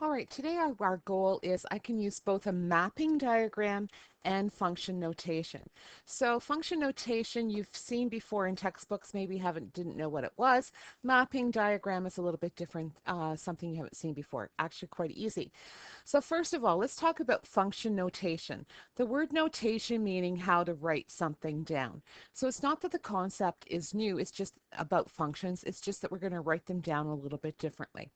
All right, today our goal is I can use both a mapping diagram and function notation. So function notation you've seen before in textbooks, maybe didn't know what it was. Mapping diagram is a little bit different, something you haven't seen before. Actually quite easy. So first of all, let's talk about function notation. The word notation meaning how to write something down. So it's not that the concept is new, it's just about functions. It's just that we're going to write them down a little bit differently.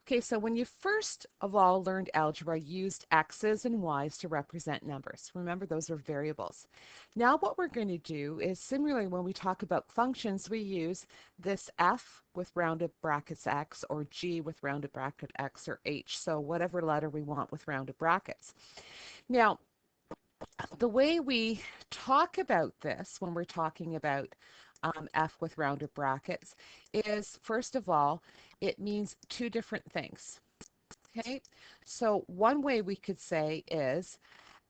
Okay, so when you first of all learned algebra, you used x's and y's to represent numbers. Remember, those are variables. Now what we're going to do is similarly when we talk about functions, we use this f with rounded brackets x or g with rounded bracket x or h, so whatever letter we want with rounded brackets. Now, the way we talk about this when we're talking about f with rounded brackets is, first of all, it means two different things. Okay, so one way we could say is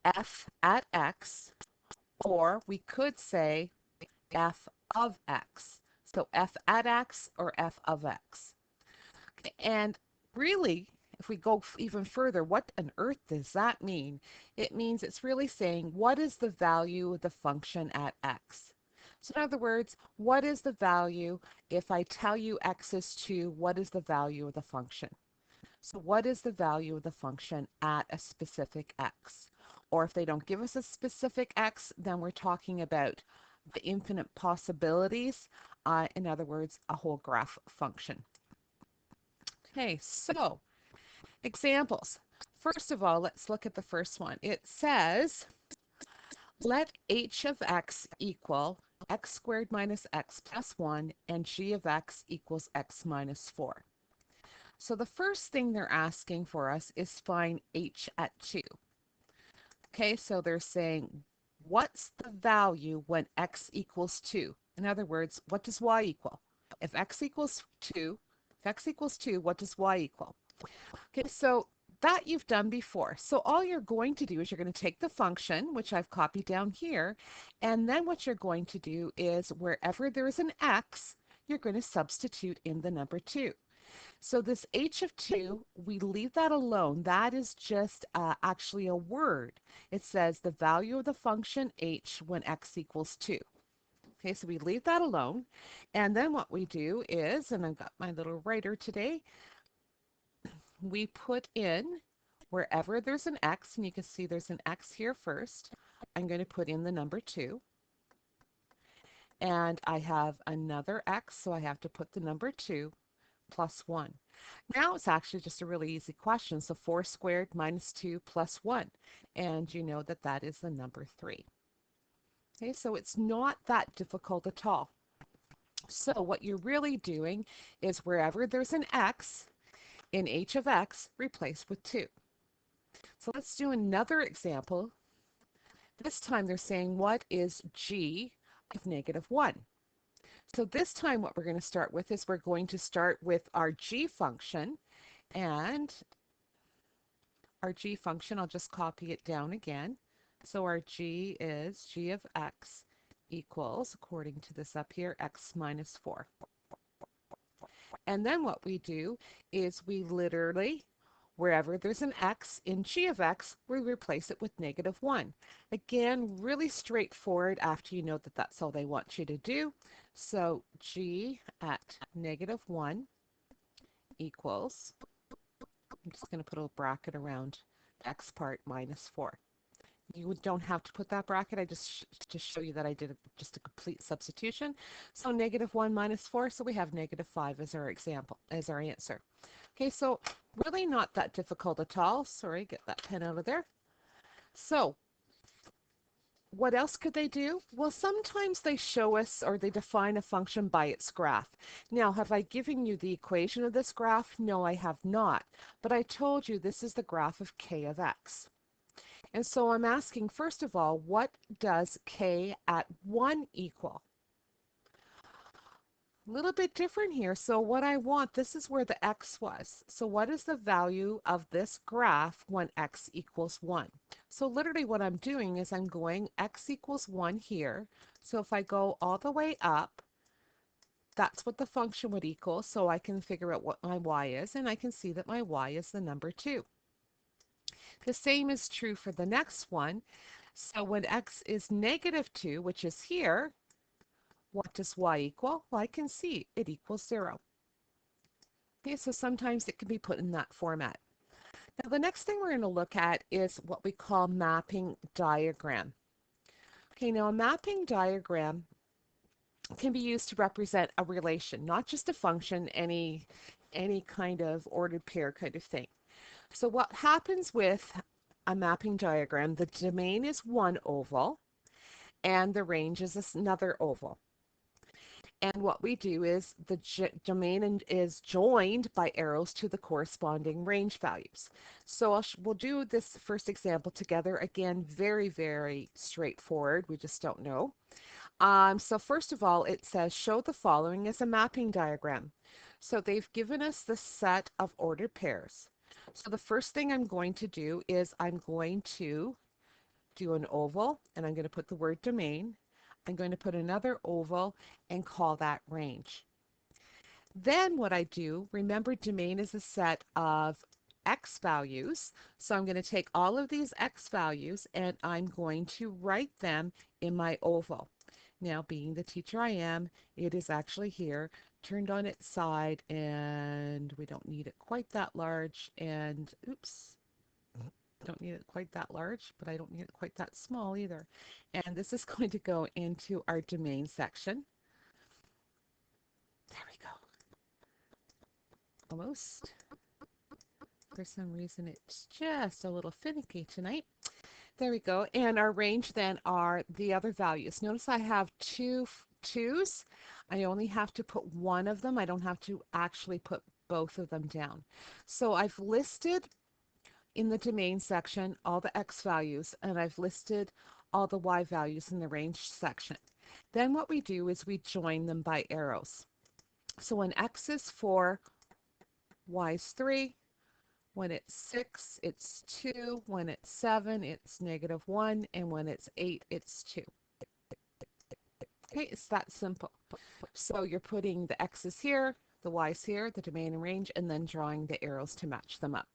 f at x, or we could say f of x. So f at x or f of x. Okay, and really, if we go even further, what on earth does that mean? It means it's really saying what is the value of the function at x. So in other words, what is the value if I tell you x is 2, what is the value of the function? So what is the value of the function at a specific x? Or if they don't give us a specific x, then we're talking about the infinite possibilities. In other words, a whole graph function. Okay, so examples. First of all, let's look at the first one. It says, let h of x equal x squared minus x plus 1 and g of x equals x minus 4. So the first thing they're asking for us is find h at 2. Okay, so they're saying, what's the value when x equals 2? In other words, what does y equal? If x equals 2, what does y equal? Okay, so that you've done before. So all you're going to do is you're going to take the function, which I've copied down here, and then what you're going to do is wherever there is an x, you're going to substitute in the number 2. So this h of 2, we leave that alone. That is just actually a word. It says the value of the function h when x equals 2. Okay, so we leave that alone. And then what we do is, and I've got my little writer today, we put in wherever there's an x, and you can see there's an x here first. I'm going to put in the number 2. And I have another x, so I have to put the number 2 plus 1. Now it's actually just a really easy question. So 4 squared minus 2 plus 1. And you know that that is the number 3. Okay, so it's not that difficult at all. So what you're really doing is wherever there's an x, in h of x, replace with 2. So let's do another example. This time they're saying what is g of negative 1? So this time what we're going to start with is we're going to start with our g function, and our g function, I'll just copy it down again. So our g is g of x equals, according to this up here, x minus 4. And then what we do is we literally, wherever there's an x in g of x, we replace it with negative 1. Again, really straightforward after you know that that's all they want you to do. So g at negative 1 equals, I'm just going to put a bracket around the x part, minus 4. You don't have to put that bracket. I just to show you that I did just a complete substitution. So negative 1 minus 4, so we have negative 5 as our example, as our answer. Okay, so really not that difficult at all. Sorry, get that pen out of there. So what else could they do? Well, sometimes they show us or they define a function by its graph. Now, have I given you the equation of this graph? No, I have not. But I told you this is the graph of k of x. And so I'm asking, first of all, what does k at 1 equal? A little bit different here. So what I want, this is where the x was. So what is the value of this graph when x equals 1? So literally what I'm doing is I'm going x equals 1 here. So if I go all the way up, that's what the function would equal, so I can figure out what my y is, and I can see that my y is the number 2. The same is true for the next one. So when x is negative 2, which is here, what does y equal? Well, I can see it equals 0. Okay, so sometimes it can be put in that format. Now, the next thing we're going to look at is what we call mapping diagram. Okay, now a mapping diagram can be used to represent a relation, not just a function, any kind of ordered pair kind of thing. So what happens with a mapping diagram, the domain is one oval and the range is another oval. And what we do is the domain is joined by arrows to the corresponding range values. So we'll do this first example together. Again, very, very straightforward. We just don't know. So first of all, it says show the following as a mapping diagram. So they've given us the set of ordered pairs. So the first thing I'm going to do is I'm going to do an oval and I'm going to put the word domain. I'm going to put another oval and call that range. Then what I do, remember domain is a set of x values. So I'm going to take all of these x values and I'm going to write them in my oval. Now, being the teacher I am, it is actually here, turned on its side, and we don't need it quite that large. And oops, don't need it quite that large, but I don't need it quite that small either. And this is going to go into our domain section. There we go. Almost. For some reason, it's just a little finicky tonight. There we go. And our range then are the other values. Notice I have two twos. I only have to put one of them. I don't have to actually put both of them down. So I've listed in the domain section all the x values, and I've listed all the y values in the range section. Then what we do is we join them by arrows. So when x is 4, y is 3, when it's 6, it's 2. When it's 7, it's -1. And when it's 8, it's 2. Okay, it's that simple. So you're putting the x's here, the y's here, the domain and range, and then drawing the arrows to match them up.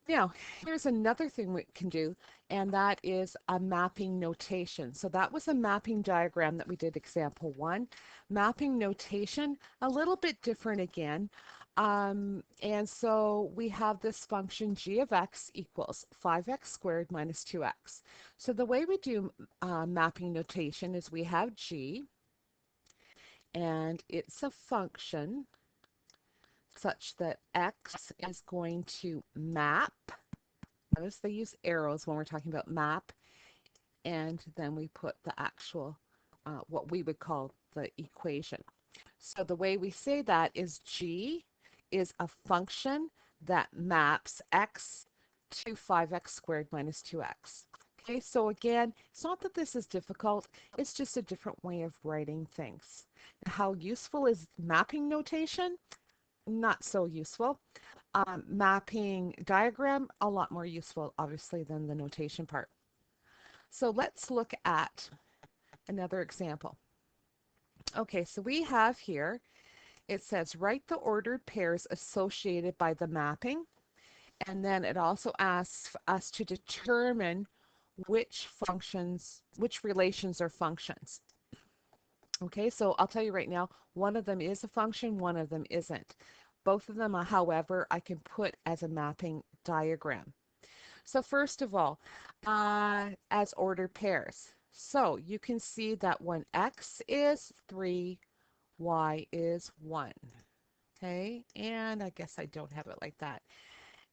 Now, here's another thing we can do, and that is a mapping notation. So that was a mapping diagram that we did example 1. Mapping notation, a little bit different again. And so we have this function g of x equals 5x squared minus 2x. So the way we do mapping notation is we have g, and it's a function such that x is going to map. Notice they use arrows when we're talking about map, and then we put the actual, what we would call the equation. So the way we say that is g is a function that maps x to 5x squared minus 2x. Okay, so again, it's not that this is difficult, it's just a different way of writing things. How useful is mapping notation? Not so useful. Mapping diagram, a lot more useful, obviously, than the notation part. So let's look at another example. Okay, so we have here, it says write the ordered pairs associated by the mapping, and then it also asks us to determine which functions, which relations are functions. Okay, so I'll tell you right now, one of them is a function, one of them isn't. Both of them, however, I can put as a mapping diagram. So first of all, as ordered pairs. So you can see that when x is 3, y is 1. Okay, and I guess I don't have it like that.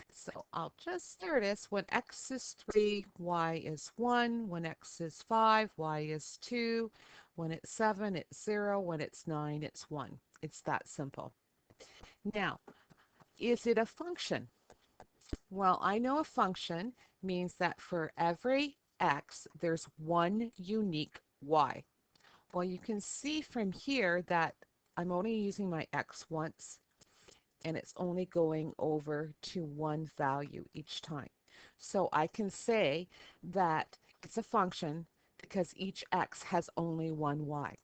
So I'll just, there it is. When x is 3, y is 1. When x is 5, y is 2. When it's 7, it's 0. When it's 9, it's 1. It's that simple. Now, is it a function? Well, I know a function means that for every x, there's one unique y. Well, you can see from here that I'm only using my x once, and it's only going over to one value each time. So I can say that it's a function because each x has only one y.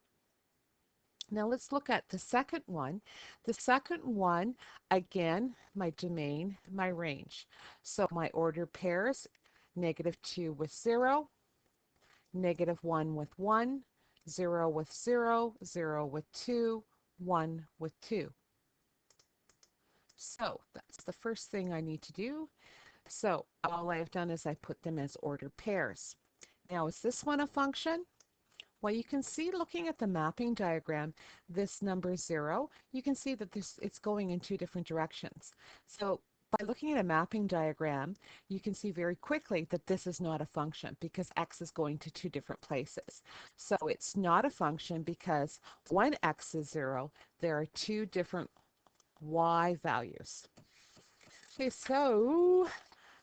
Now let's look at the second one. The second one, again, my domain, my range. So my ordered pairs, -2 with 0, -1 with 1, 0 with 0, 0 with 2, 1 with 2. So that's the first thing I need to do. So all I've done is I put them as ordered pairs. Now is this one a function? Well, you can see looking at the mapping diagram, this number 0, you can see that it's going in two different directions. So by looking at a mapping diagram, you can see very quickly that this is not a function because x is going to two different places. So it's not a function because when x is 0, there are two different y values. Okay, so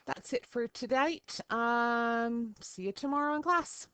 that's it for tonight. See you tomorrow in class.